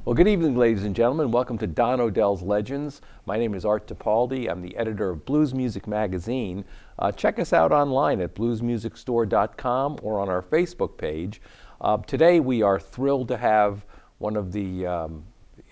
Well, good evening, ladies and gentlemen. Welcome to Don Odell's Legends. My name is Art Tipaldi. I'm the editor of Blues Music Magazine. Check us out online at bluesmusicstore.com or on our Facebook page. Today we are thrilled to have one of the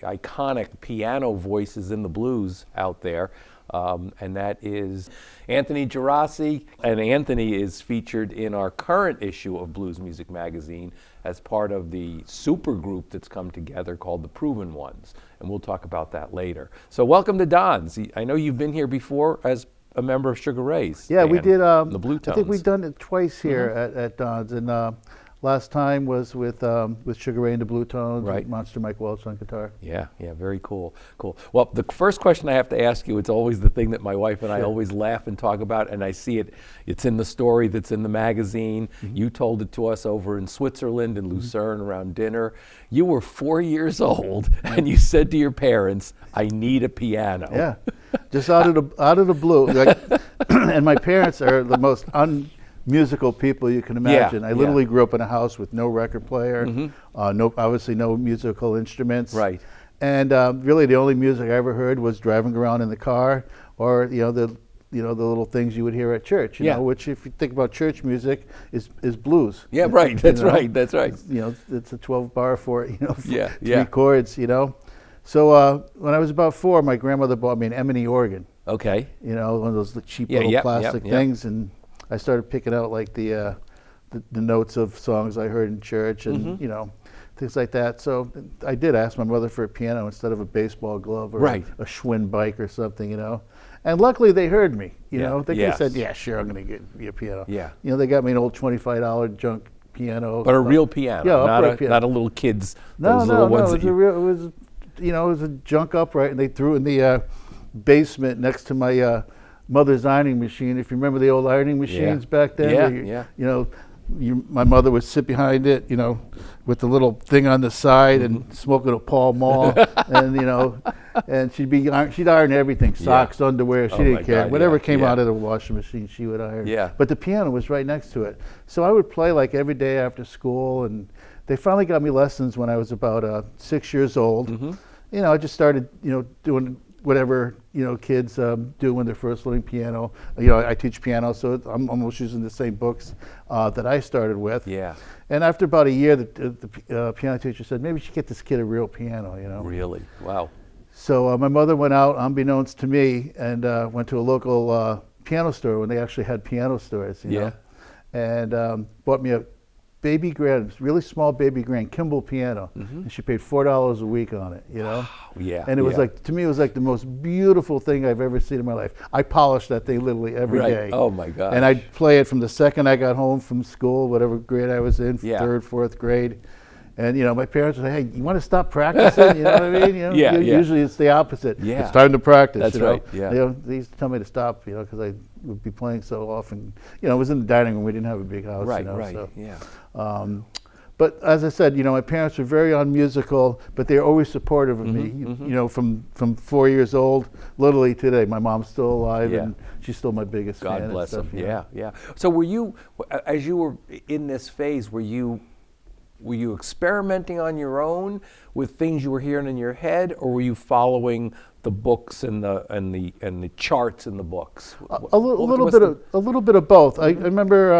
iconic piano voices in the blues out there, and that is Anthony Geraci. And Anthony is featured in our current issue of Blues Music Magazine as part of the super group that's come together called the Proven Ones, and we'll talk about that later. So welcome to Don's. I know you've been here before as a member of Sugar Ray's. Yeah, we did. The Blue Tones. I think we've done it twice here at Don's, and last time was with Sugar Ray and the Blue Tones, right. With Monster Mike Welch on guitar. Yeah, very cool. Well, the first question I have to ask you, it's always the thing that my wife and I always laugh and talk about, and I see it's in the story that's in the magazine. You told it to us over in Switzerland in Lucerne around dinner. You were 4 years old, and you said to your parents, "I need a piano." Yeah, just out of the blue. Like, and my parents are the most musical people you can imagine. I literally grew up in a house with no record player, obviously no musical instruments. Right. And really the only music I ever heard was driving around in the car, or the little things you would hear at church. You know, which if you think about church music is blues. Yeah, right. That's right. That's right. It's a 12-bar for Yeah. three chords. So when I was about 4, my grandmother bought me an Emony organ. Okay. One of those cheap little plastic things, and I started picking out like the notes of songs I heard in church and things like that. So I did ask my mother for a piano instead of a baseball glove or a Schwinn bike or something, And luckily they heard me. They could have said, "Yeah, sure, I'm going to get you a piano." Yeah. They got me an old $25 junk piano. But a real piano, not a little kid's. No, ones it was it was a junk upright, and they threw it in the basement next to my mother's ironing machine. If you remember the old ironing machines back then, my mother would sit behind it, with the little thing on the side and smoking a Pall Mall, and and she'd iron everything, socks, underwear. She didn't care. Whatever came out of the washing machine, she would iron. Yeah. But the piano was right next to it, so I would play like every day after school. And they finally got me lessons when I was about 6 years old. I just started, doing whatever kids do when they're first learning piano. I teach piano, so I'm almost using the same books that I started with. Yeah. And after about a year, the piano teacher said, maybe we should get this kid a real piano. Really? Wow. So my mother went out, unbeknownst to me, and went to a local piano store when they actually had piano stores. And bought me a baby grand, really small baby grand Kimball piano, and she paid $4 a week on it. And it was to me, it was like the most beautiful thing I've ever seen in my life. I polished that thing literally every day. Oh my gosh. And I'd play it from the second I got home from school, whatever grade I was in, 3rd, 4th grade. And my parents would say, "Hey, you want to stop practicing?" You know what I mean? Usually it's the opposite. Yeah. It's time to practice. That's right. Yeah. They used to tell me to stop, because I would be playing so often. It was in the dining room. We didn't have a big house. Right. So. Yeah. But as I said, my parents were very unmusical, but they were always supportive of me. From 4 years old, literally today. My mom's still alive, and she's still my biggest fan. God bless them. Yeah. So were you, as you were in this phase, were you experimenting on your own with things you were hearing in your head, or were you following the books and the charts in the books? A little bit of both. I remember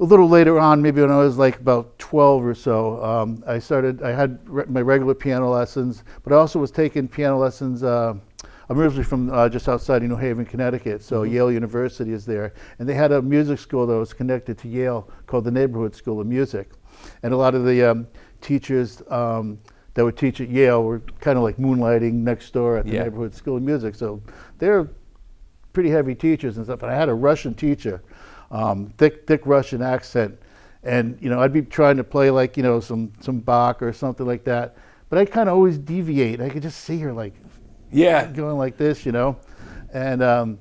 a little later on, maybe when I was like about 12 or so, I had my regular piano lessons, but I also was taking piano lessons. I'm originally from just outside of New Haven, Connecticut, so Yale University is there. And they had a music school that was connected to Yale called the Neighborhood School of Music. And a lot of the teachers that would teach at Yale were kind of like moonlighting next door at the Neighborhood School of Music. So they're pretty heavy teachers and stuff. And I had a Russian teacher, thick Russian accent. And, I'd be trying to play like, some Bach or something like that. But I kind of always deviate. I could just see her like, going like this, And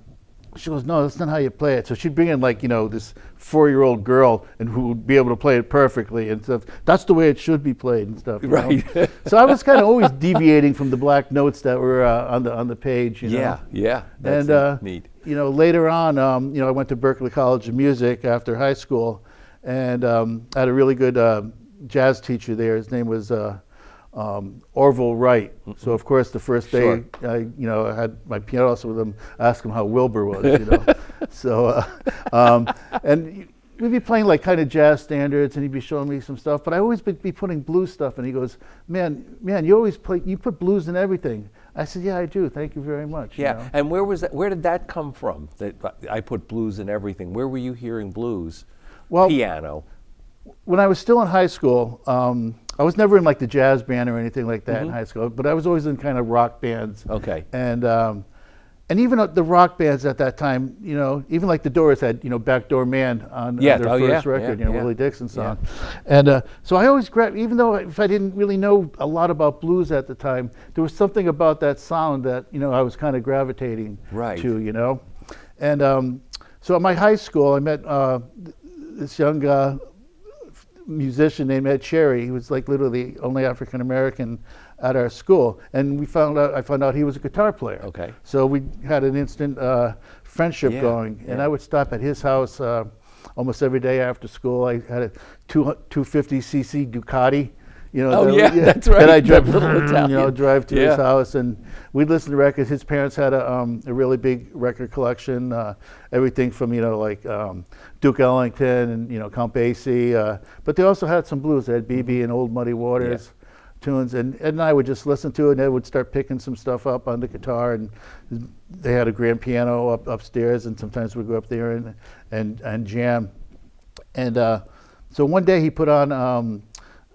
she goes, "No, that's not how you play it." So she'd bring in like, this 4-year-old girl and who would be able to play it perfectly and stuff. That's the way it should be played and stuff. Right. So I was kind of always deviating from the black notes that were on the page. Yeah. That's neat. Later on, I went to Berklee College of Music after high school, and I had a really good jazz teacher there. His name was Orville Wright. So of course the first day Sure. I had my piano lesson with him, I asked him how Wilbur was, So and we'd be playing like kind of jazz standards, and he'd be showing me some stuff, but I always be putting blues stuff, and he goes, man, you put blues in everything. I said, yeah, I do. Thank you very much. Yeah, and where did that come from? That I put blues in everything. Where were you hearing blues? Well, piano. When I was still in high school, I was never in like the jazz band or anything like that in high school, but I was always in kind of rock bands. Okay. And even the rock bands at that time, even like the Doors had, Backdoor Man on their first record, Willie Dixon song. Yeah. And so I always grabbed, even though if I didn't really know a lot about blues at the time, there was something about that sound that, I was kind of gravitating to, And so at my high school, I met this young musician named Ed Cherry. He was like literally the only African American at our school, and I found out he was a guitar player. Okay. So we had an instant friendship going, and I would stop at his house almost every day after school. I had a 250cc Ducati. That's right. That I drive to his house, and we'd listen to records. His parents had a really big record collection, everything from Duke Ellington and Count Basie, but they also had some blues. They had BB and Old Muddy Waters tunes, and Ed and I would just listen to it, and Ed would start picking some stuff up on the guitar, and they had a grand piano upstairs, and sometimes we'd go up there and jam. And so one day he put on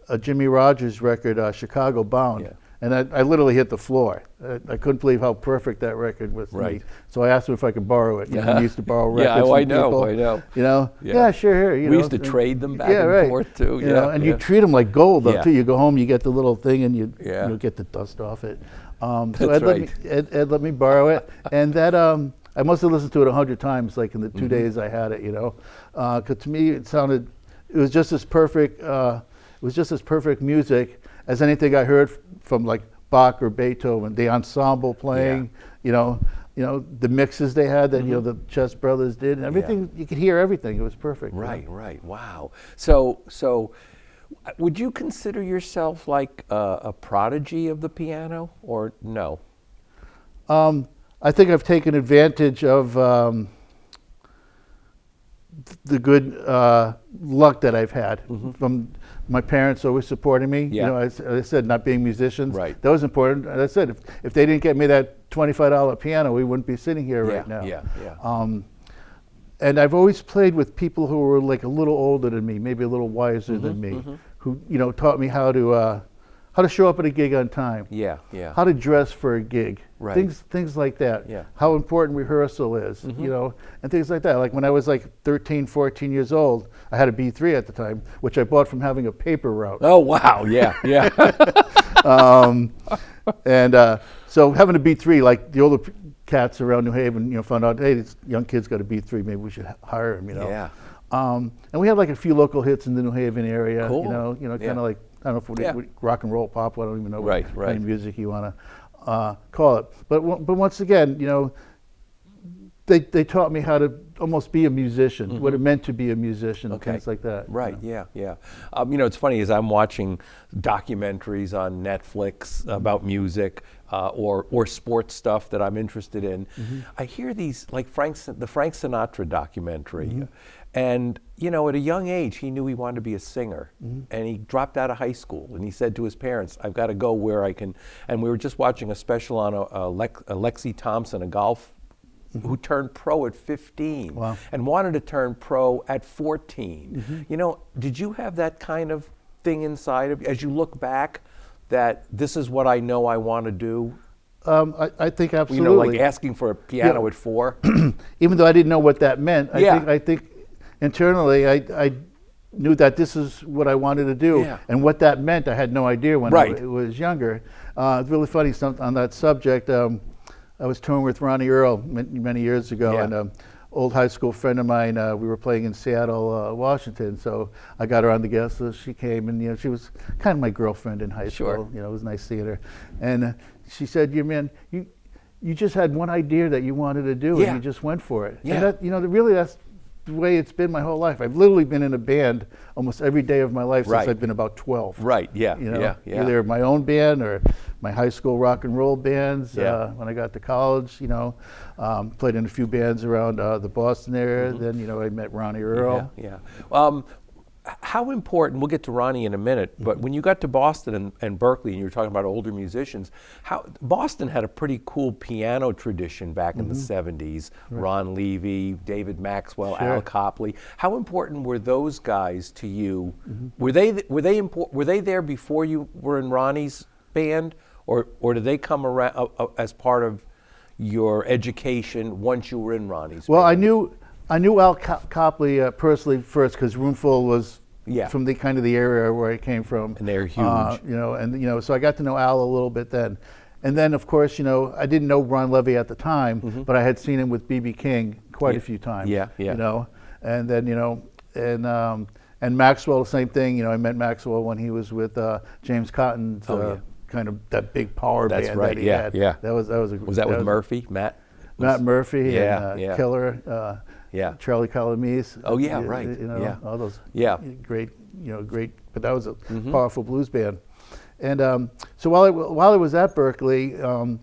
a Jimmy Rogers record, Chicago Bound, and I literally hit the floor. I couldn't believe how perfect that record was to me. So I asked him if I could borrow it. We used to borrow records from people. I know. Yeah, sure. Here. We used to trade them back and forth too. And you treat them like gold though too. You go home, you get the little thing, and you get the dust off it. So Ed let me borrow it, and that I must have listened to it 100 times, like in the 2 days I had it. Because to me it was just as perfect. It was just as perfect music as anything I heard from like Bach or Beethoven. The ensemble playing, the mixes they had that the Chess Brothers did, and everything. You could hear everything. It was perfect. Right. Wow. So, would you consider yourself like a prodigy of the piano, or no? I think I've taken advantage of the good luck that I've had from my parents always supporting me. As I said, not being musicians. That was important. As I said, if they didn't get me that $25 piano, we wouldn't be sitting here right now. And I've always played with people who were like a little older than me, maybe a little wiser than me, who taught me how to show up at a gig on time. How to dress for a gig. Things like that. How important rehearsal is, and things like that. Like when I was like 13, 14 years old, I had a B3 at the time, which I bought from having a paper route. Oh, wow. Yeah. And so having a B3, like the older cats around New Haven, found out, hey, this young kid's got a B3, maybe we should hire him, And we had like a few local hits in the New Haven area, cool. Kind of like, I don't know if rock and roll, pop, I don't even know what kind of music you want to call it. But once again, they taught me how to almost be a musician, what it meant to be a musician, and things like that. Yeah. It's funny, as I'm watching documentaries on Netflix about music or sports stuff that I'm interested in, I hear these, like the Frank Sinatra documentary. And, at a young age, he knew he wanted to be a singer. And he dropped out of high school. And he said to his parents, I've got to go where I can. And we were just watching a special on Lexi Thompson, a golf who turned pro at 15 and wanted to turn pro at 14. Did you have that kind of thing inside of you as you look back, that this is what I know I want to do? I think absolutely. Like asking for a piano at 4? Even though I didn't know what that meant, I think internally I knew that this is what I wanted to do. And what that meant, I had no idea when I was younger. It's really funny on that subject. I was touring with Ronnie Earl many years ago, and an old high school friend of mine, we were playing in Seattle, Washington, so I got her on the guest list. She came, and she was kind of my girlfriend in high school. It was nice seeing her. And she said, you just had one idea that you wanted to do, and you just went for it. And that, really, the way it's been my whole life. I've literally been in a band almost every day of my life Right. since I've been about 12. Right, yeah, You know, yeah. either my own band or my high school rock and roll bands. Yeah. When I got to college, played in a few bands around the Boston area. Mm-hmm. Then, I met Ronnie Earl. Yeah. How important, we'll get to Ronnie in a minute, but when you got to Boston and Berkeley and you were talking about older musicians, Boston had a pretty cool piano tradition back in the 70s. Ron Levy, David Maxwell, Sure. Al Copley. How important were those guys to you? Were they there before you were in Ronnie's band, or did they come around as part of your education once you were in Ronnie's Well, band? I knew Al Copley personally first because Roomful was Yeah. from the kind of the area where I came from. And they're huge. So I got to know Al a little bit then. And then, of course, I didn't know Ron Levy at the time, but I had seen him with B.B. King quite a few times. Yeah. And then, and Maxwell, the same thing. I met Maxwell when he was with James Cotton's kind of that big power That's band right, that he yeah, had. yeah. Was that with Murphy, Matt? Matt Murphy Yeah, and yeah. Killer, Yeah. Charlie Calamise. Oh, yeah, right, yeah. All those great, but that was a powerful blues band. And so while I was at Berkeley, you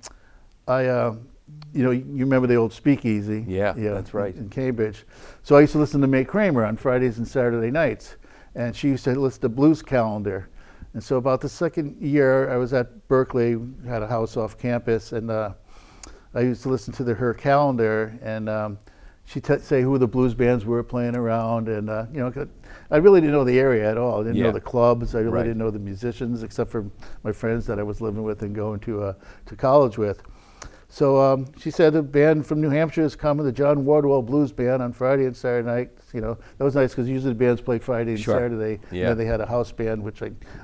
remember the old Speakeasy? Yeah, that's right. In Cambridge. So I used to listen to May Kramer on Fridays and Saturday nights, and she used to list the blues calendar. And so about the second year I was at Berkeley, had a house off campus, and I used to listen to her calendar, and she'd say who the blues bands were playing around, and I really didn't know the area at all. I didn't know the clubs. I really didn't know the musicians, except for my friends that I was living with and going to college with. So she said the band from New Hampshire is coming, the John Wardwell Blues Band, on Friday and Saturday night. That was nice because usually the bands played Friday and Saturday. Yeah. And then they had a house band, which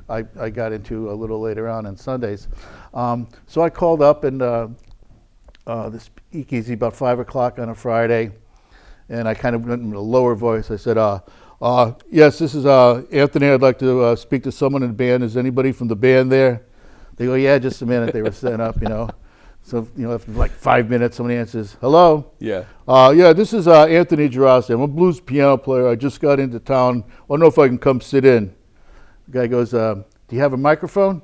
I got into a little later on Sundays. So I called up and the Speakeasy about 5 o'clock on a Friday, and I kind of went in a lower voice. I said, yes, this is Anthony. I'd like to speak to someone in the band. Is anybody from the band there? They go, yeah, just a minute. They were setting up, So, after like 5 minutes, somebody answers, hello? Yeah. Yeah, this is Anthony Geraci. I'm a blues piano player. I just got into town. I don't know if I can come sit in. The guy goes, do you have a microphone?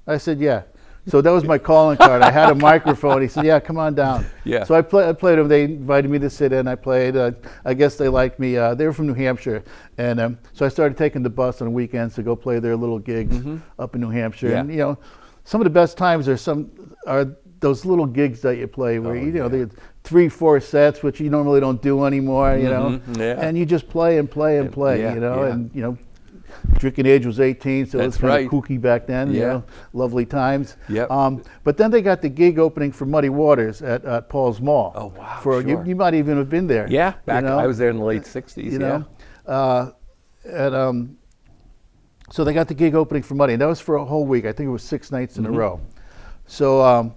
I said, yeah. So that was my calling card. I had a microphone. He said, yeah, come on down. Yeah. So I played them. They invited me to sit in. I played. I guess they liked me. They were from New Hampshire. And so I started taking the bus on weekends to go play their little gigs up in New Hampshire. Yeah. And, some of the best times are those little gigs that you play where, there's 3-4 sets, which you normally don't do anymore, and you just play and play and play, and, drinking age was 18, so it was kind of kooky back then, lovely times. Yep. But then they got the gig opening for Muddy Waters at Paul's Mall. Oh, wow, sure. You might even have been there. Yeah, I was there in the late 60s, So they got the gig opening for Muddy, and that was for a whole week. I think it was 6 nights in a row. So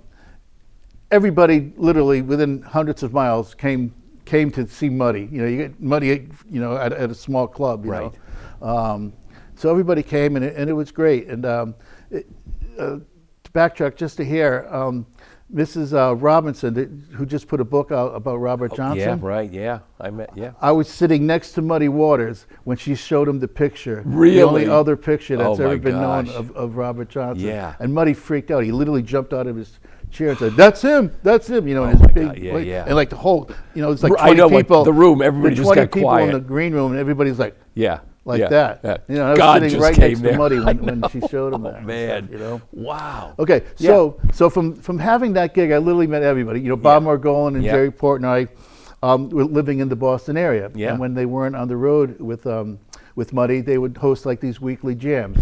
everybody, literally within hundreds of miles, came to see Muddy. You get Muddy, at a small club. You know. So everybody came, and it was great. And to backtrack just to hear, Mrs. Robinson, who just put a book out about Robert Johnson. Yeah, right. Yeah, I was sitting next to Muddy Waters when she showed him the picture. Really? The only other picture that's ever been known gosh. of Robert Johnson. Yeah. And Muddy freaked out. He literally jumped out of his chair and said, "That's him! That's him!" And his my big, God. Yeah. and like the whole, it's like 20 I know, people. like the room, everybody just 20 got people quiet. in the green room, and everybody's like, Yeah. that. Yeah. I was God sitting just right came next there. to Muddy when she showed him that. Oh, man. and stuff, Wow. Okay, so from having that gig, I literally met everybody. Bob Margolin and Jerry Portnoy were living in the Boston area. Yeah. And when they weren't on the road with Muddy, they would host like these weekly jams.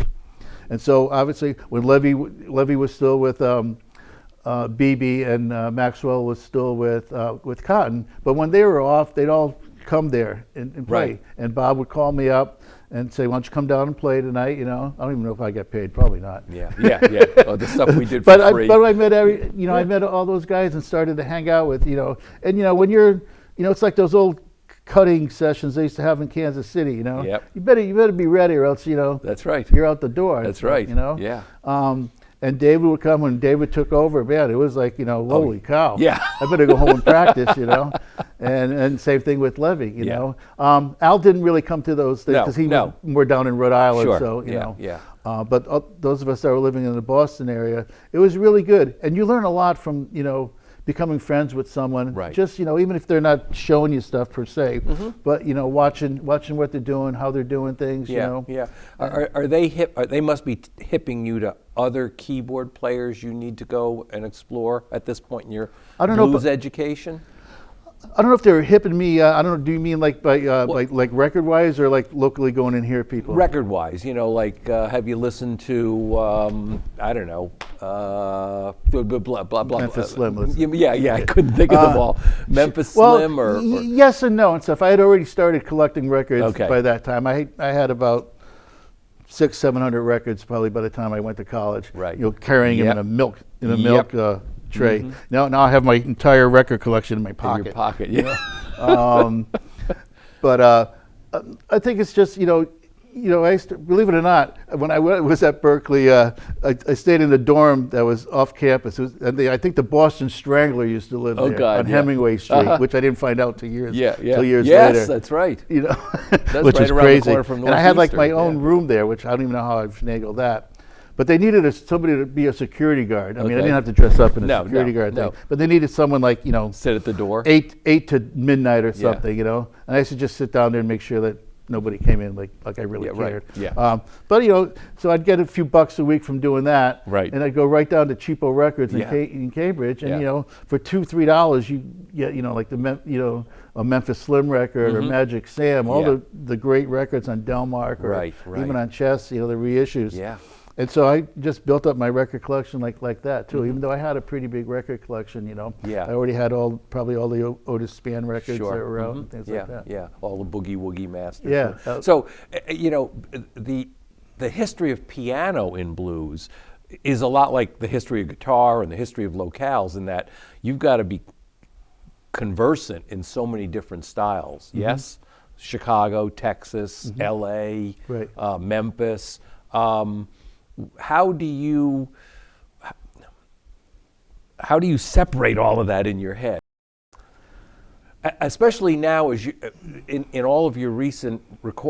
And so obviously when Levy was still with BB and Maxwell was still with Cotton, but when they were off, they'd all come there and play. Right. And Bob would call me up and say, "Why don't you come down and play tonight?" I don't even know if I got paid. Probably not. Yeah. Oh, the stuff we did for free. But I met I met all those guys and started to hang out with, and when you're, it's like those old cutting sessions they used to have in Kansas City. Yep. You better be ready, or else That's right. you're out the door. That's right. Yeah. And David would come when David took over. Man, it was like, holy cow. Yeah. I better go home and practice, And same thing with Levy, you know. Al didn't really come to those things because he was more down in Rhode Island. Sure. So, Yeah. But those of us that were living in the Boston area, it was really good. And you learn a lot from, becoming friends with someone. Right. Just, even if they're not showing you stuff per se, but, watching what they're doing, how they're doing things, Yeah. Are they they must be hipping you to other keyboard players you need to go and explore at this point in your blues education? I don't know if they're hipping me. I don't know. Do you mean like by like record wise or like locally going in here people? Record wise, have you listened to I don't know, blah blah blah. Memphis Slim. I couldn't think of them all. Memphis Slim or yes and no and stuff. I had already started collecting records by that time. I had about 600-700 records probably by the time I went to college. Right. Carrying them in a milk tray. Now I have my entire record collection in my pocket. In your pocket, yeah. But I think it's just believe it or not, when I was at Berkeley, I stayed in a dorm that was off campus. I think the Boston Strangler used to live there on Hemingway Street, which I didn't find out till years later. Yes, that's right. That's which right is around crazy. The corner from and I had like my Northeastern, own room there, which I don't even know how I finagled that. But they needed somebody to be a security guard. I mean, I didn't have to dress up in a security guard thing. But they needed someone like, sit at the door. 8 to midnight or something, And I used to just sit down there and make sure that nobody came in like I really cared. Right. Yeah. But so I'd get a few bucks a week from doing that. Right. And I'd go right down to Cheapo Records in Cambridge, and for $2-3 you get like a Memphis Slim record or Magic Sam, all the great records on Delmark or even on Chess, the reissues. Yeah. And so I just built up my record collection like that too. Even though I had a pretty big record collection, I already had probably all the Otis Spann records that were out and things like that. Yeah, all the boogie woogie masters. Yeah. So the history of piano in blues is a lot like the history of guitar and the history of locales in that you've got to be conversant in so many different styles. Yes, Chicago, Texas, L.A., Memphis. How do you separate all of that in your head? Especially now, as you in all of your recent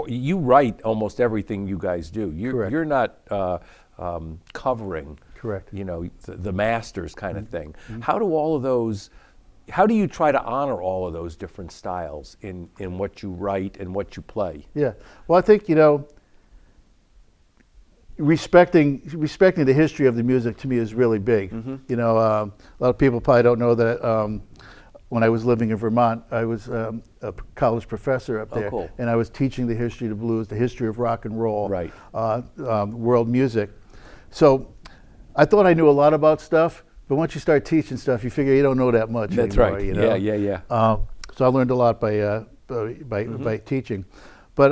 you write almost everything you guys do. You're not covering, the masters kind of thing. How do you try to honor all of those different styles in what you write and what you play? Yeah. Well, I think respecting the history of the music to me is really big. A lot of people probably don't know that when I was living in Vermont, I was a college professor up there, and I was teaching the history of the blues, the history of rock and roll, world music. So I thought I knew a lot about stuff, but once you start teaching stuff, you figure you don't know that much. That's anymore, right. Yeah. So I learned a lot by teaching, but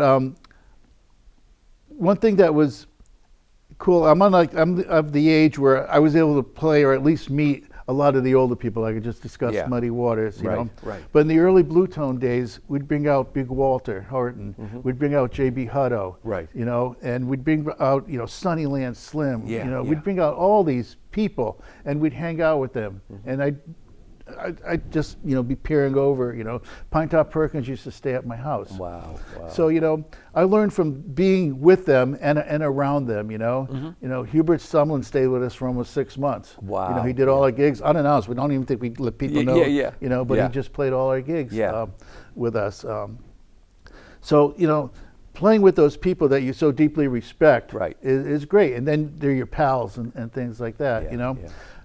one thing that was cool. I'm of the age where I was able to play or at least meet a lot of the older people. I could just discuss Muddy Waters, you know. Right. But in the early Blue Tone days, we'd bring out Big Walter Horton. We'd bring out J.B. Hutto. Right. And we'd bring out Sunnyland Slim. We'd bring out all these people and we'd hang out with them. And I'd just be peering over. Pinetop Perkins used to stay at my house. Wow. So I learned from being with them and around them. Hubert Sumlin stayed with us for almost 6 months. Wow. He did all our gigs unannounced. We don't even think we let people know. But he just played all our gigs with us. So playing with those people that you so deeply respect is great. And then they're your pals and things like that.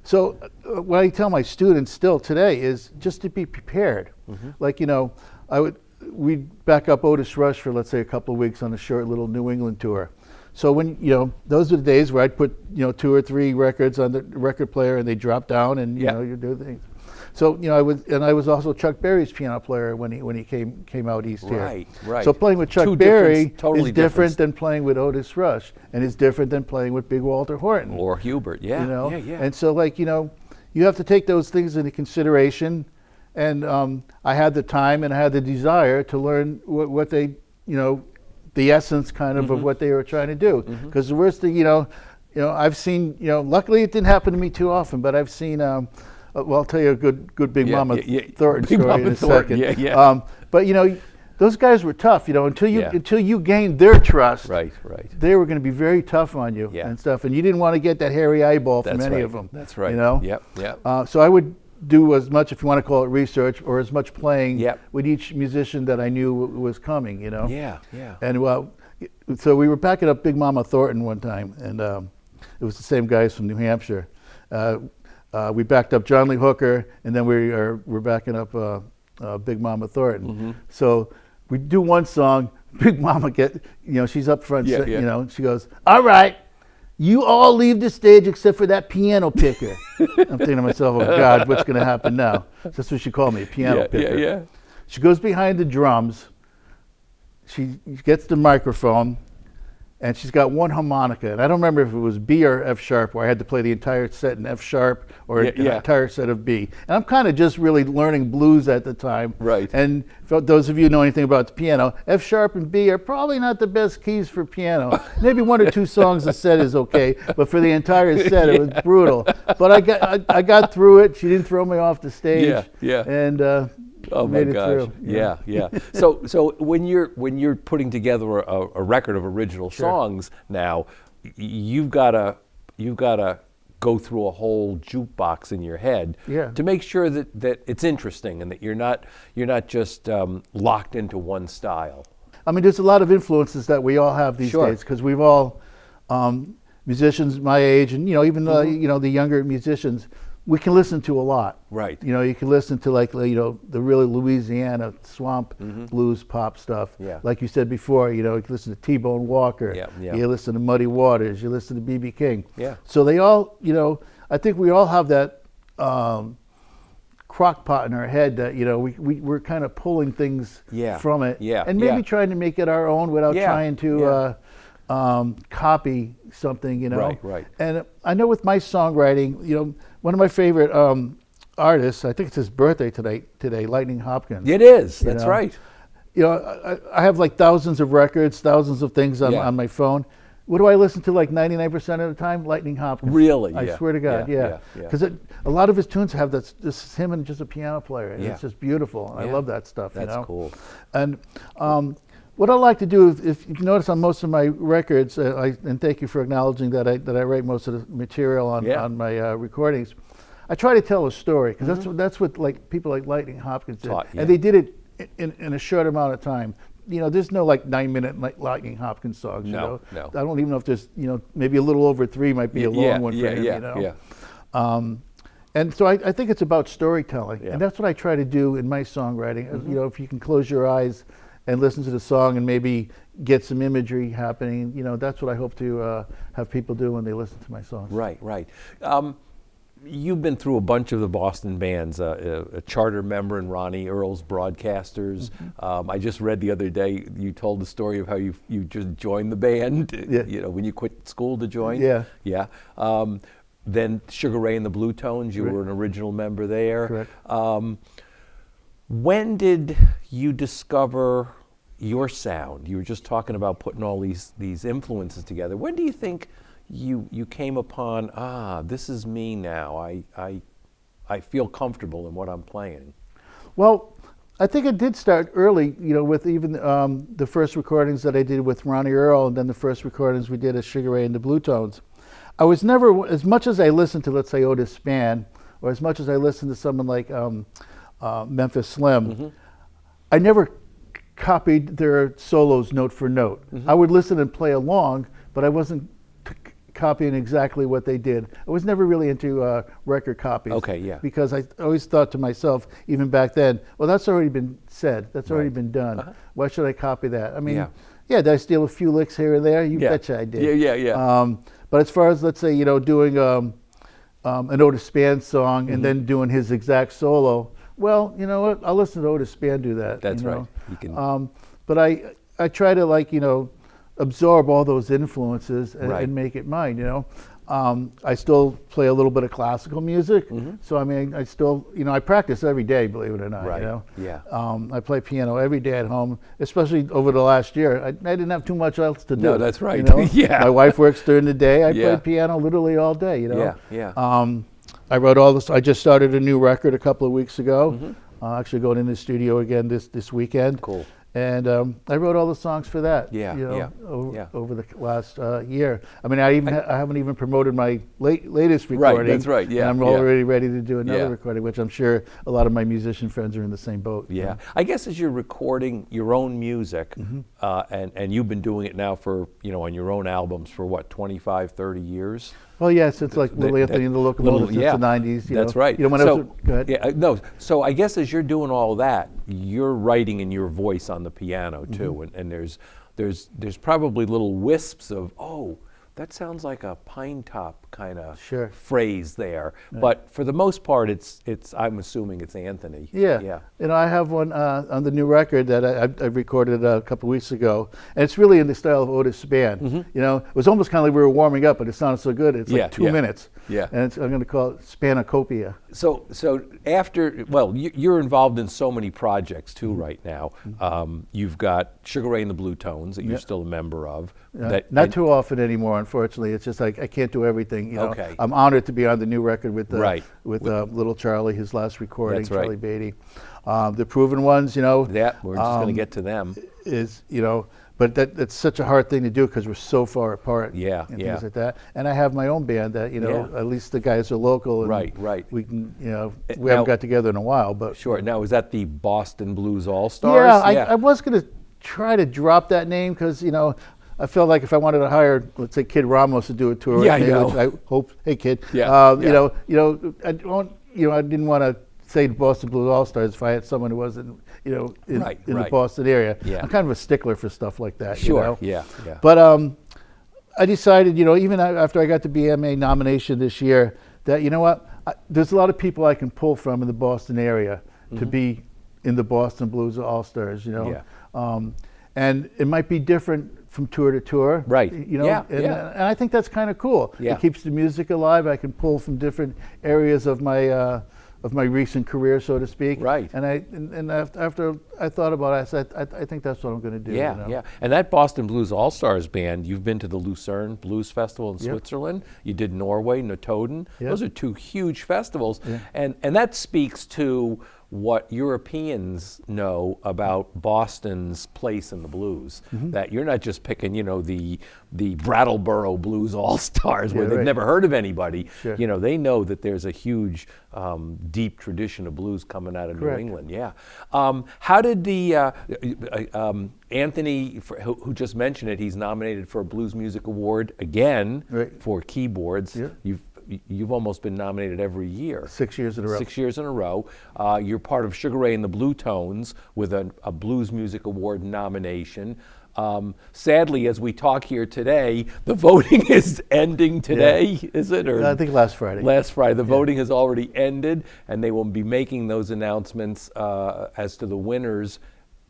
So what I tell my students still today is just to be prepared. Like, we'd back up Otis Rush for, let's say, a couple of weeks on a short little New England tour. So when, those are the days where I'd put, 2 or 3 records on the record player and they drop down and, you do things. So, I was also Chuck Berry's piano player when he came out east here. Right. So playing with Chuck Berry is different than playing with Otis Rush, and is different than playing with Big Walter Horton. Or Hubert, And so, you have to take those things into consideration. And I had the time and I had the desire to learn what they, the essence kind of what they were trying to do. Because the worst thing, you know, I've seen, you know, luckily it didn't happen to me too often, but I've seen, well, I'll tell you a good Big Mama Thornton Big story Mama in a Thornton, second. yeah. But you know, those guys were tough, you know, until you gained their trust. Right. They were going to be very tough on you and stuff, and you didn't want to get that hairy eyeball from any of them. That's right. You know. Yep. So I would do as much, if you want to call it research, or as much playing with each musician that I knew was coming. You know. Yeah. And well, so we were packing up Big Mama Thornton one time, and it was the same guys from New Hampshire. We backed up John Lee Hooker, and then we're backing up Big Mama Thornton. So we do one song. Big Mama she's up front. You know, she goes, "All right, you all leave the stage except for that piano picker." I'm thinking to myself, "Oh God, what's going to happen now?" So that's what she called me, piano picker. Yeah. She goes behind the drums. She gets the microphone, and she's got one harmonica. And I don't remember if it was B or F sharp, where I had to play the entire set in F sharp or an entire set of B. And I'm kind of just really learning blues at the time. Right. And for those of you who know anything about the piano, F sharp and B are probably not the best keys for piano. Maybe one or two songs a set is okay, but for the entire set, it was brutal. But I got through it. She didn't throw me off the stage. Yeah. And oh my gosh! Yeah. So when you're putting together a record of original songs now, you've got to go through a whole jukebox in your head to make sure that it's interesting and that you're not just locked into one style. I mean, there's a lot of influences that we all have these days, because we've all musicians my age, and even the younger musicians. We can listen to a lot. Right. You can listen to the really Louisiana swamp blues pop stuff. Yeah. Like you said before, you can listen to T-Bone Walker. Yeah. You listen to Muddy Waters. You listen to B.B. King. Yeah. So they all, I think we all have that crock pot in our head that, we're kind of pulling things from it. Yeah. And maybe trying to make it our own without trying to copy something, Right. And I know with my songwriting, one of my favorite artists, I think it's his birthday today, Lightning Hopkins. It is. That's right. I have like thousands of records, thousands of things on my phone. What do I listen to like 99% of the time? Lightning Hopkins. Really? I swear to God, because a lot of his tunes have this is him and just a piano player, and it's just beautiful. And I love that stuff. That's cool. And what I like to do, if you notice on most of my records, and thank you for acknowledging that I write most of the material on my recordings, I try to tell a story, because that's what people like Lightning Hopkins did, and they did it in a short amount of time. There's no 9-minute Lightning Hopkins songs. No. I don't even know if there's maybe a little over 3 might be a long one for him. And so I think it's about storytelling, and that's what I try to do in my songwriting. If you can close your eyes and listen to the song and maybe get some imagery happening, that's what I hope to have people do when they listen to my songs. Right. You've been through a bunch of the Boston bands, a charter member in Ronnie Earl's Broadcasters. I just read the other day, you told the story of how you just joined the band, when you quit school to join. Yeah. Then Sugar Ray and the Blue Tones, you were an original member there. Correct. When did you discover your sound? You were just talking about putting all these influences together. When do you think you came upon, this is me now, I feel comfortable in what I'm playing? Well, I think it did start early, with even the first recordings that I did with Ronnie Earl, and then the first recordings we did as Sugar Ray and the Blue Tones. I was never, as much as I listened to, let's say, Otis Spann, or as much as I listened to someone like Memphis Slim, I never copied their solos note for note. I would listen and play along, but I wasn't copying exactly what they did. I was never really into record copies. Because I always thought to myself, even back then, well, that's already been said. That's already been done. Why should I copy that? I mean, did I steal a few licks here and there? You betcha I did. Yeah. But as far as, let's say, doing an Otis Spann song and then doing his exact solo, well, you know what? I'll listen to Otis Spann do that. That's right. You can. But I try to absorb all those influences and make it mine. I still play a little bit of classical music. So I mean, I still, I practice every day, believe it or not. Right. You know. Yeah. I play piano every day at home, especially over the last year. I didn't have too much else to do. No, that's right. You know? Yeah. My wife works during the day. I Yeah. play piano literally all day. You know. Yeah. Yeah. I wrote all this. I just started a new record a couple of weeks ago. Actually going in the studio again this weekend. Cool. And I wrote all the songs for that. Yeah, Over the last year. I mean, I haven't even promoted my latest recording. Right, that's right. Yeah, and I'm yeah. already ready to do another Yeah. recording, which I'm sure a lot of my musician friends are in the same boat. Yeah, I guess as you're recording your own music, and you've been doing it now for, on your own albums for what, 25, 30 years? Well, yeah, since like Little Anthony and the Locomotive since yeah, the 90s. That's right. When So, go ahead. yeah, no, so I guess as you're doing all that, you're writing in your voice on the piano too, and there's probably little wisps of, oh, that sounds like a Pinetop kind of phrase there. Right. But for the most part, it's I'm assuming it's Anthony. Yeah. Yeah. I have one on the new record that I recorded a couple weeks ago, and it's really in the style of Otis' band. It was almost kind of like we were warming up, but it sounded so good. It's like 2 minutes. Yeah. And I'm going to call it Spanacopia. So after, you're involved in so many projects too right now. You've got Sugar Ray and the Blue Tones that you're still a member of. Not too often anymore, unfortunately. It's just like I can't do everything. Okay. I'm honored to be on the new record with with Little Charlie, his last recording, That's right. Charlie Beatty. The Proven Ones, Yeah, we're just going to get to them. But that's such a hard thing to do because we're so far apart. Yeah, and things like that. And I have my own band that at least the guys are local. And Right. We can we haven't got together in a while, but sure. Now, is that the Boston Blues All Stars? Yeah, I was going to try to drop that name because I felt like if I wanted to hire, let's say, Kid Ramos to do a tour with me, which I hope, hey Kid, I didn't want to say the Boston Blues All Stars if I had someone who wasn't, in the Boston area. Yeah. I'm kind of a stickler for stuff like that. Sure. Yeah. But I decided, even after I got the BMA nomination this year, that there's a lot of people I can pull from in the Boston area to be in the Boston Blues All Stars. And it might be different from tour to tour. Right. And I think that's kind of cool. Yeah. It keeps the music alive. I can pull from different areas of my recent career, so to speak. Right. And after I thought about it, I said, I think that's what I'm going to do. Yeah. And that Boston Blues All Stars band, you've been to the Lucerne Blues Festival in Switzerland. You did Norway, Notoden. Those are two huge festivals. Yeah. And that speaks to what Europeans know about Boston's place in the blues. That you're not just picking, the Brattleboro Blues All-Stars where they've never heard of anybody. Sure. They know that there's a huge, deep tradition of blues coming out of New England. Yeah. How did the Anthony, who just mentioned it, he's nominated for a Blues Music Award again for keyboards. Yeah. You've almost been nominated every year. 6 years in a row. 6 years in a row. You're part of Sugar Ray and the Blue Tones with a Blues Music Award nomination. Sadly, as we talk here today, the voting is ending today, is it? Or I think last Friday. Last Friday. The voting has already ended, and they will be making those announcements as to the winners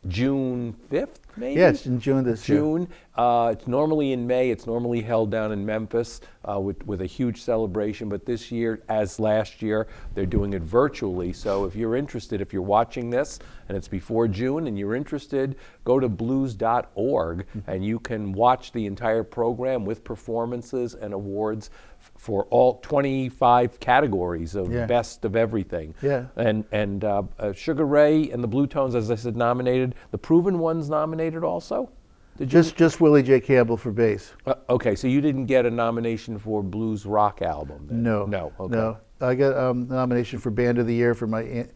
June 5th, maybe? Yes, in June this year. June. It's normally in May. It's normally held down in Memphis with a huge celebration. But this year, as last year, they're doing it virtually. So if you're interested, if you're watching this and it's before June and you're interested, go to blues.org and you can watch the entire program with performances and awards for all 25 categories of best of everything. Yeah. And Sugar Ray and the Blue Tones, as I said, nominated. The Proven Ones nominated also? Just Willie J. Campbell for bass. Okay, so you didn't get a nomination for Blues Rock Album then? No. Okay. No. I got a nomination for Band of the Year for my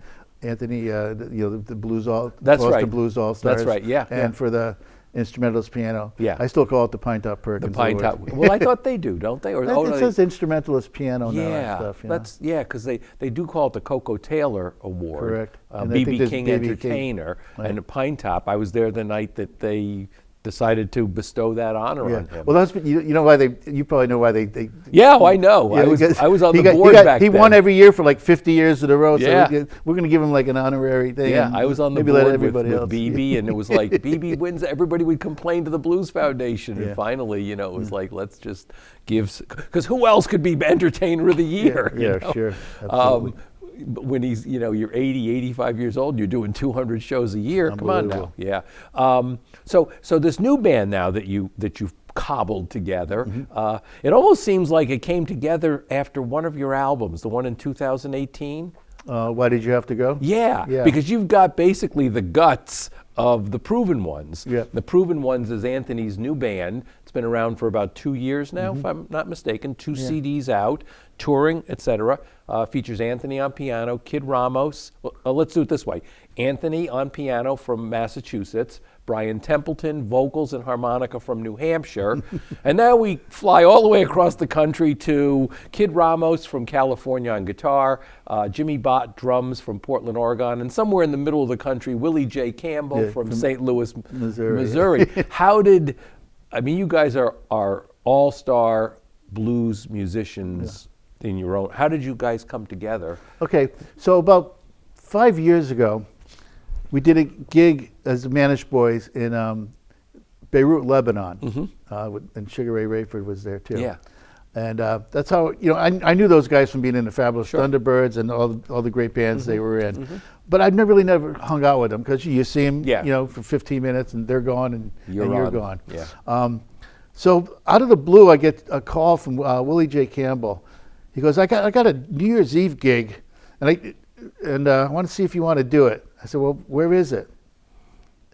Anthony, the Blues Boston Blues All Stars. That's right, yeah. And for the instrumentalist piano. Yeah. I still call it the Pinetop Perkins. The Pinetop. Well, I thought they do, don't they? Or it says instrumentalist piano now and stuff. Because they do call it the Coco Taylor Award. Correct. B.B. King Entertainer and the Pinetop. I was there the night that they decided to bestow that honor on him. Well, that's you know why you probably know why they Yeah, I know. Yeah, I was on the board back he then. won every year for like 50 years in a row. Yeah. So we're going to give him like an honorary thing. Yeah, and I was on the maybe let board everybody with else. BB, and it was like, BB wins. Everybody would complain to the Blues Foundation, and Yeah. finally, you know, it was like, let's just give, because who else could be Entertainer of the Year? Yeah, you know? sure, absolutely. But when he's, you know, you're 80, 85 years old, you're doing 200 shows a year. Come on now, yeah. So this new band now that you've cobbled together, it almost seems like it came together after one of your albums, the one in 2018. Why did you have to go? Yeah, because you've got basically the guts of the Proven Ones. Yeah. The Proven Ones is Anthony's new band. It's been around for about 2 years now, if I'm not mistaken. 2 CDs out, touring, etc. Features Anthony on piano, Kid Ramos. Well, let's do it this way. Anthony on piano from Massachusetts, Brian Templeton, vocals and harmonica from New Hampshire. And now we fly all the way across the country to Kid Ramos from California on guitar, Jimmy Bott drums from Portland, Oregon, and somewhere in the middle of the country, Willie J. Campbell from St. Louis, Missouri. How did, I mean, you guys are all-star blues musicians in your own. How did you guys come together? Okay, so about 5 years ago, we did a gig as the Manish Boys in Beirut, Lebanon, and Sugar Ray Rayford was there too. Yeah. And that's how, you know, I knew those guys from being in the Fabulous Thunderbirds and all the great bands they were in. But I'd never hung out with them because you see them, you know, for 15 minutes and they're gone and you're gone. Yeah. So out of the blue, I get a call from Willie J. Campbell. He goes, I got a New Year's Eve gig, and I want to see if you want to do it. I said, well, where is it?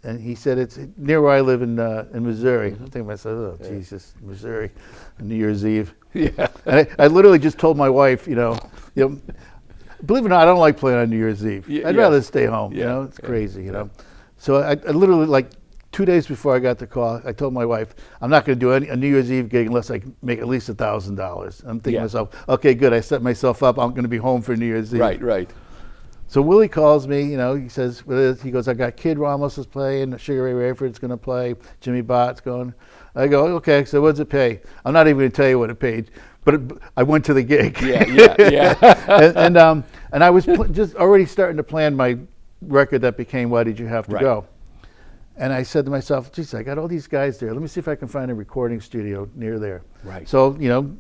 And he said, it's near where I live in Missouri. I'm thinking to myself, oh, Jesus, Missouri, on New Year's Eve. Yeah. And I literally just told my wife, you know, believe it or not, I don't like playing on New Year's Eve. I'd rather stay home, you know, it's crazy, you know. So I literally, like 2 days before I got the call, I told my wife, I'm not going to do a New Year's Eve gig unless I make at least $1,000. I'm thinking to myself, okay, good, I set myself up, I'm going to be home for New Year's Eve. Right. So Willie calls me, you know, he says, he goes, I got Kid Ramos is playing, Sugar Ray Rayford's going to play, Jimmy Bott's going. I go, okay, so what does it pay? I'm not even going to tell you what it paid, but I went to the gig. Yeah. And I was just already starting to plan my record that became Why Did You Have to Go? And I said to myself, geez, I got all these guys there. Let me see if I can find a recording studio near there. Right. So, you know,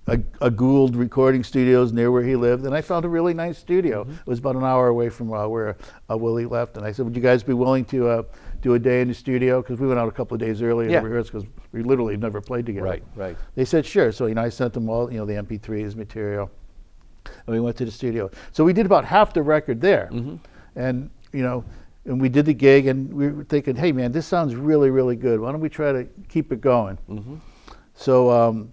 I Googled recording studios near where he lived, and I found a really nice studio. It was about an hour away from where Willie left. And I said, would you guys be willing to do a day in the studio? Because we went out a couple of days earlier to rehearse because we literally never played together. Right. They said, sure. So, you know, I sent them all, you know, the MP3s material, and we went to the studio. So we did about half the record there. And, you know, and we did the gig, and we were thinking, hey, man, this sounds really, really good. Why don't we try to keep it going? So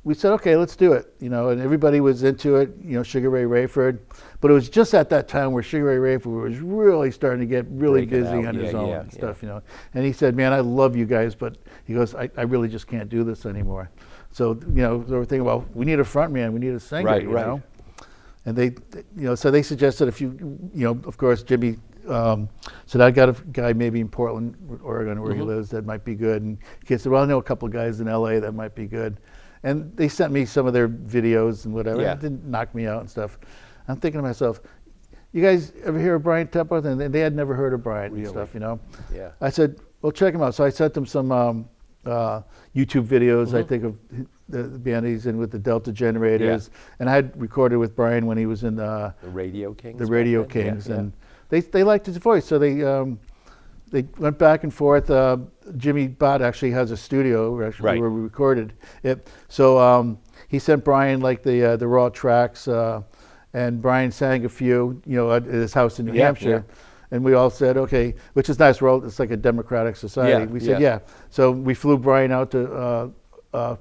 we said, okay, let's do it. You know, and everybody was into it, you know, Sugar Ray Rayford. But it was just at that time where Sugar Ray Rayford was really starting to get really busy on his own and stuff, you know. And he said, man, I love you guys, but he goes, I really just can't do this anymore. So, you know, they were thinking, well, we need a front man, we need a singer, you know. And they, you know, so they suggested you know, of course, Jimmy said, I got a guy maybe in Portland, Oregon, where he lives that might be good. And he said, well, I know a couple of guys in LA that might be good. And they sent me some of their videos and whatever. It didn't knock me out and stuff. I'm thinking to myself, you guys ever hear of Brian Templeton? And they had never heard of Brian and stuff, you know. I said, well, check him out. So I sent them some YouTube videos, I think, of the band he's in with the Delta Generators. And I had recorded with Brian when he was in the Radio Kings. The Radio Kings. And they liked his voice. So they went back and forth. Jimmy Bott actually has a studio where we recorded it. So he sent Brian like the raw tracks, and Brian sang a few, you know, at his house in New Hampshire. And we all said, okay, which is nice. It's like a democratic society. We said, So we flew Brian out to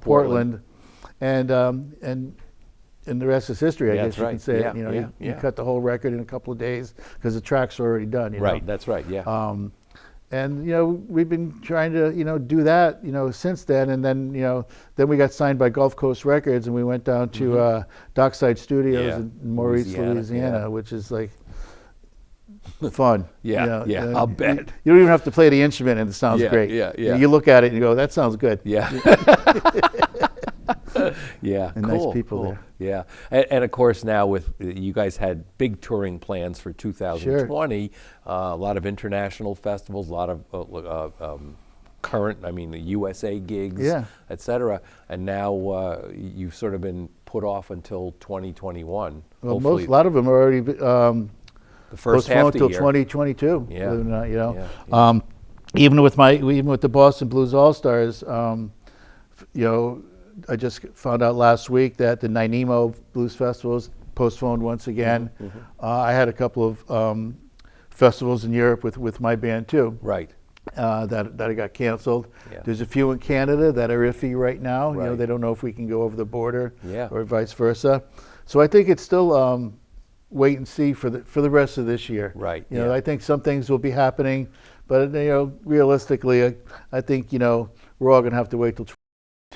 Portland, and the rest is history, I guess you can say. You know, he cut the whole record in a couple of days because the tracks were already done. You know? That's right. And, you know, we've been trying to, you know, do that, you know, since then. And then, you know, then we got signed by Gulf Coast Records, and we went down to Dockside Studios in Maurice, Louisiana, which is like, fun. Yeah, You know, I'll bet. You don't even have to play the instrument, and it sounds great. Yeah. You look at it and you go, "That sounds good." Yeah. Yeah, And cool, nice people cool. there. Yeah, and of course now with you guys had big touring plans for 2020, a lot of international festivals, a lot of current, I mean the USA gigs, et cetera, and now you've sort of been put off until 2021. Well, a lot of them are already the first half of the until year. 2022. Yeah. Believe it or not, you know. Yeah. Even with the Boston Blues All Stars, you know, I just found out last week that the Nanaimo Blues Festival is postponed once again. I had a couple of festivals in Europe with my band too. Right. That got canceled. Yeah. There's a few in Canada that are iffy right now. Right. You know, they don't know if we can go over the border, Yeah. or vice versa. So I think it's still wait and see for the rest of this year. Right. You know, I think some things will be happening, but you know, realistically, I think you know we're all gonna have to wait till.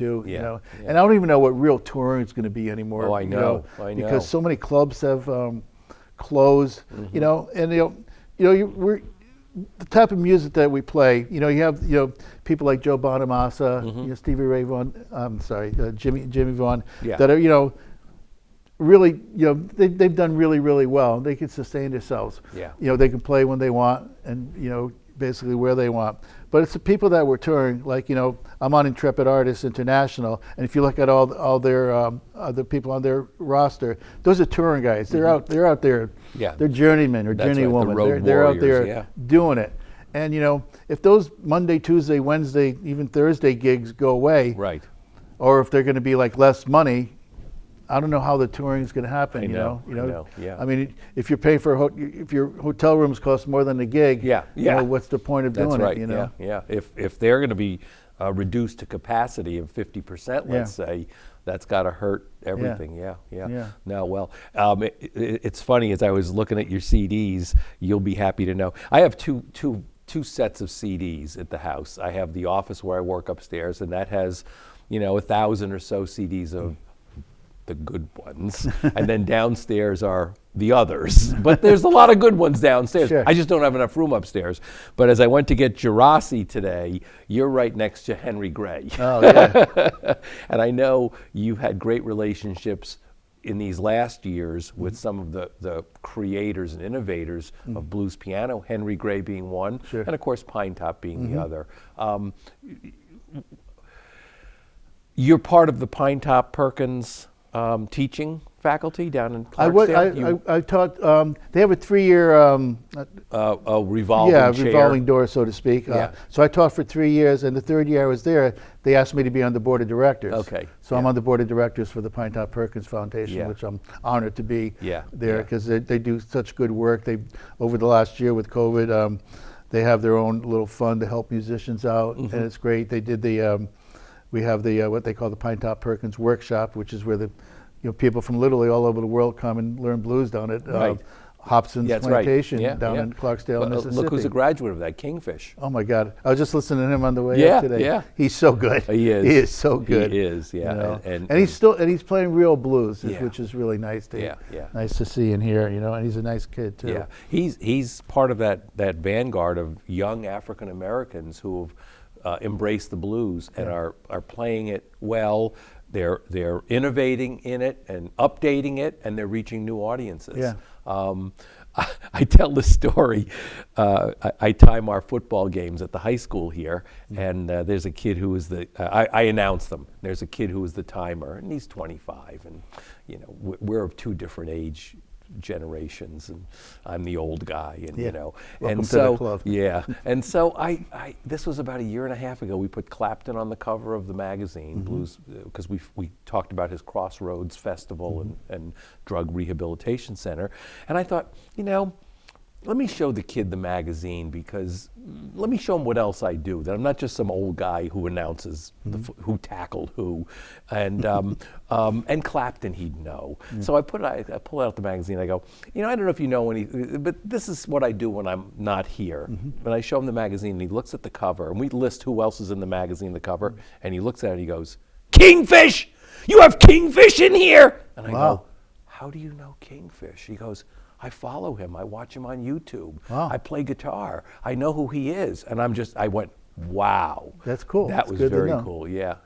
You know, and I don't even know what real touring is going to be anymore. Oh, I know. Because so many clubs have closed. You know, and we're the type of music that we play. You know, you have people like Joe Bonamassa, you know, Stevie Ray Vaughan. I'm sorry, Jimmy Vaughan. That are really they've done really well. They can sustain themselves. Yeah. You know, they can play when they want, and basically where they want. But it's the people that were touring, like, I'm on Intrepid Artists International, and if you look at all their other people on their roster, those are touring guys. They're out there. Yeah. They're journeymen or journeywomen. They're out there doing it. And if those Monday, Tuesday, Wednesday, even Thursday gigs go away, right, or if they're going to be like less money, I don't know how the touring is going to happen. I know. Yeah. I mean, if you're paying for if your hotel rooms cost more than the gig, what's the point of doing right. it? Yeah. If they're going to be reduced to capacity of 50%, let's say, that's got to hurt everything. Yeah. No, well, it's funny, as I was looking at your CDs, you'll be happy to know I have two sets of CDs at the house. I have the office where I work upstairs, and that has 1,000 or so CDs of the good ones, and then downstairs are the others. But there's a lot of good ones downstairs. Sure. I just don't have enough room upstairs. But as I went to get Geraci today, you're right next to Henry Gray. Oh, yeah. And I know you had great relationships in these last years with some of the creators and innovators of blues piano, Henry Gray being one, and of course Pinetop being the other. You're part of the Pinetop Perkins teaching faculty down in Clarksdale? I taught. They have a 3-year revolving chair. revolving door, so to speak. So I taught for 3 years, and the third year I was there, they asked me to be on the board of directors. Okay. So I'm on the board of directors for the Pinetop Perkins Foundation, which I'm honored to be there because they do such good work. They over the last year with COVID, they have their own little fund to help musicians out, and it's great. They did we have the what they call the Pinetop Perkins Workshop, which is where the people from literally all over the world come and learn blues down at Hobson's Plantation down in Clarksdale, Mississippi. Look who's a graduate of that, Kingfish. Oh my God! I was just listening to him on the way up today. Yeah, he's so good. He is. He is so good. He is. Yeah, and he's playing real blues, which is really nice to nice to see and hear. And he's a nice kid too. Yeah, he's part of that vanguard of young African Americans who have embraced the blues and are playing it well. They're innovating in it and updating it, and they're reaching new audiences. Yeah. I tell the story. I time our football games at the high school here, and there's a kid who is I announce them. There's a kid who is the timer, and he's 25, and we're of two different age generations, and I'm the old guy, and Welcome to the club. And so I this was about 1.5 years ago. We put Clapton on the cover of the magazine, Blues, because we talked about his Crossroads Festival and Drug Rehabilitation Center, and I thought, let me show the kid the magazine, because let me show him what else I do, that I'm not just some old guy who announces who tackled who, and Clapton he'd know. So I pull out the magazine. I go, I don't know if you know any, but this is what I do when I'm not here. But I show him the magazine, and he looks at the cover, and we list who else is in the magazine, the cover, and he looks at it and he goes, "Kingfish! You have Kingfish in here!" And I go, "How do you know Kingfish?" He goes, I follow him. I watch him on YouTube. Wow. I play guitar. I know who he is. And I went, wow. That's cool. That That's was good to very know. cool. Yeah.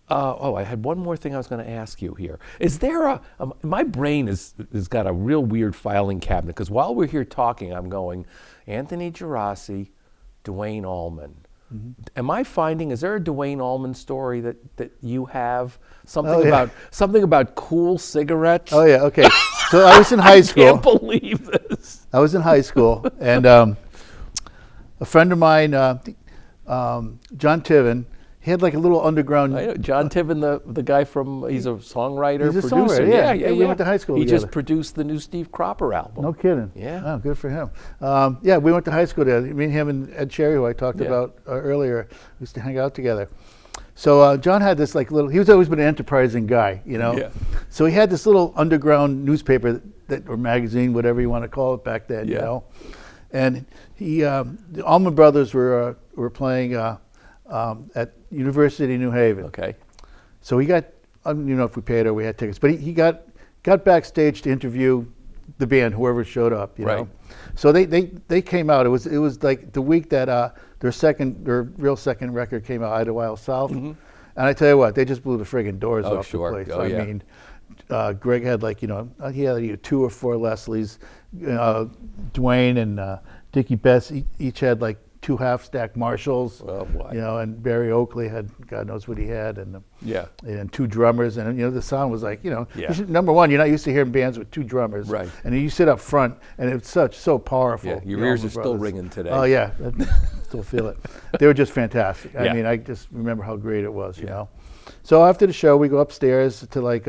I had one more thing I was going to ask you here. Is there my brain has got a real weird filing cabinet, because while we're here talking, I'm going, Anthony Geraci, Duane Allman. Am I finding, is there a Duane Allman story that you have? Something about cool cigarettes? Oh yeah, okay. So I was in high school. I can't believe this. I was in high school, and a friend of mine, John Tiven, he had like a little underground. I know, John Tiven, the guy from, he's a songwriter, He's a producer. songwriter, yeah. We went to high school He together. just produced the new Steve Cropper album. No kidding. Yeah. Oh, good for him. Yeah, we went to high school together. Me and him and Ed Cherry, who I talked about earlier, used to hang out together. So John had this like little, he's always been an enterprising guy, you know. Yeah. So he had this little underground newspaper or magazine, whatever you want to call it back then, you know. And he, the Allman Brothers were playing at University of New Haven. Okay. So he got, I don't even know if we paid or we had tickets, but he got backstage to interview the band, whoever showed up, you know. So they came out. It was like the week that their real second record came out, Idlewild South. And I tell you what, they just blew the friggin' doors off the place. Oh, I mean, Greg had like, you know, he had either 2 or 4 Leslies. Duane and Dickie Best each had like 2 half-stack Marshalls. Oh boy. You know, and Barry Oakley had, God knows what he had, and and 2 drummers, and you know the sound was like, you know, Yeah. number one, you're not used to hearing bands with 2 drummers, Right. And you sit up front, and it's so powerful. Yeah, your the ears Allman are still Brothers. ringing today. Oh yeah, I still feel it. They were just fantastic. Yeah. I mean, I just remember how great it was, you know. So after the show, we go upstairs to like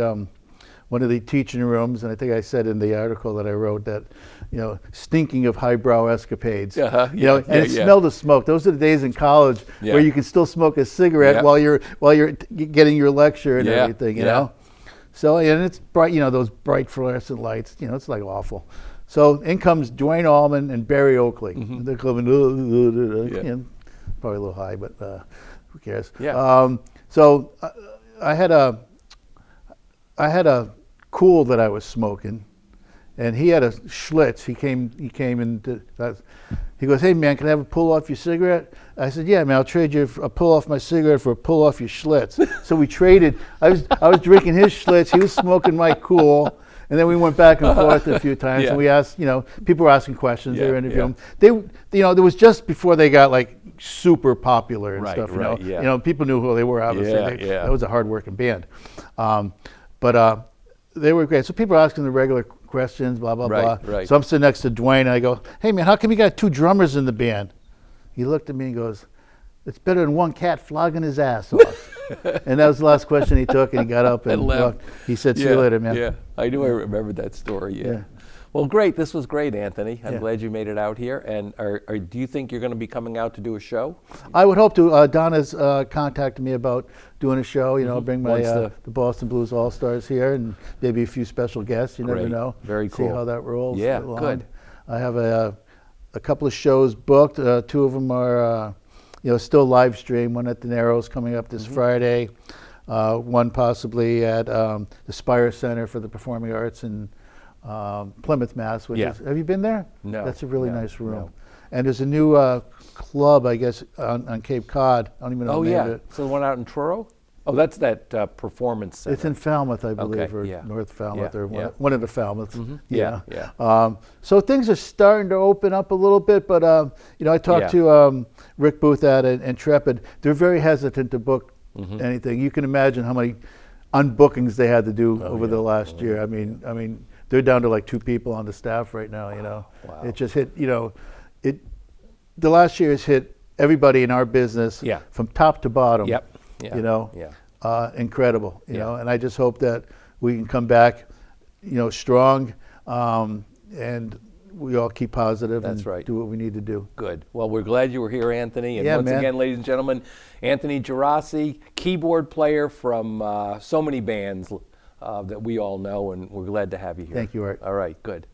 one of the teaching rooms, and I think I said in the article that I wrote that, you know, stinking of highbrow escapades. You know, and it smelled of smoke. Those are the days in college where you can still smoke a cigarette while you're getting your lecture and everything. You know, so and it's bright. You know, those bright fluorescent lights. You know, it's like awful. So in comes Duane Allman and Barry Oakley. They're coming. You know, probably a little high, but who cares? So I had a Cool that I was smoking, and he had a Schlitz. He came in. He goes, "Hey man, can I have a pull off your cigarette?" I said, "Yeah, man, I'll trade you a pull off my cigarette for a pull off your Schlitz." So we traded. I was drinking his Schlitz. He was smoking my Cool, and then we went back and forth a few times. And we asked, you know, people were asking questions. They were interviewing them. They, you know, there was just before they got like super popular and stuff. You know, people knew who they were. Obviously, that was a hard-working band. But they were great. So people were asking the regular questions, blah, blah, blah. So I'm sitting next to Duane, and I go, "Hey, man, how come you got 2 drummers in the band?" He looked at me and goes, "It's better than one cat flogging his ass off." And that was the last question he took, and he got up and left. He said, "See you later, man." Yeah, I knew I remembered that story, Well, great. This was great, Anthony. I'm glad you made it out here. And do you think you're going to be coming out to do a show? I would hope to. Donna's contacted me about doing a show. You know, bring my the Boston Blues All-Stars here, and maybe a few special guests. You never know. Very cool. See how that rolls. Yeah, along. good. I have a couple of shows booked. 2 of them are, you know, still live stream. One at the Narrows coming up this Friday. One possibly at the Spire Center for the Performing Arts in Plymouth, Mass. Which is, have you been there? No. That's a really nice room. No. And there's a new club, I guess, on Cape Cod. I don't even know the name of it. So the one out in Truro? Oh, that's that performance center. It's in Falmouth, I believe, or North Falmouth, or one of the Falmouths. So things are starting to open up a little bit, but you know, I talked to Rick Booth at Intrepid. They're very hesitant to book anything. You can imagine how many unbookings they had to do over the last year. I mean, they're down to like 2 people on the staff right now. You know, it just hit. You know, the last year has hit everybody in our business from top to bottom. You know, incredible. You know, and I just hope that we can come back, you know, strong, and we all keep positive and do what we need to do. Good. Well, we're glad you were here, Anthony. And once again, ladies and gentlemen, Anthony Geraci, keyboard player from so many bands that we all know, and we're glad to have you here. Thank you, Art. All right, good.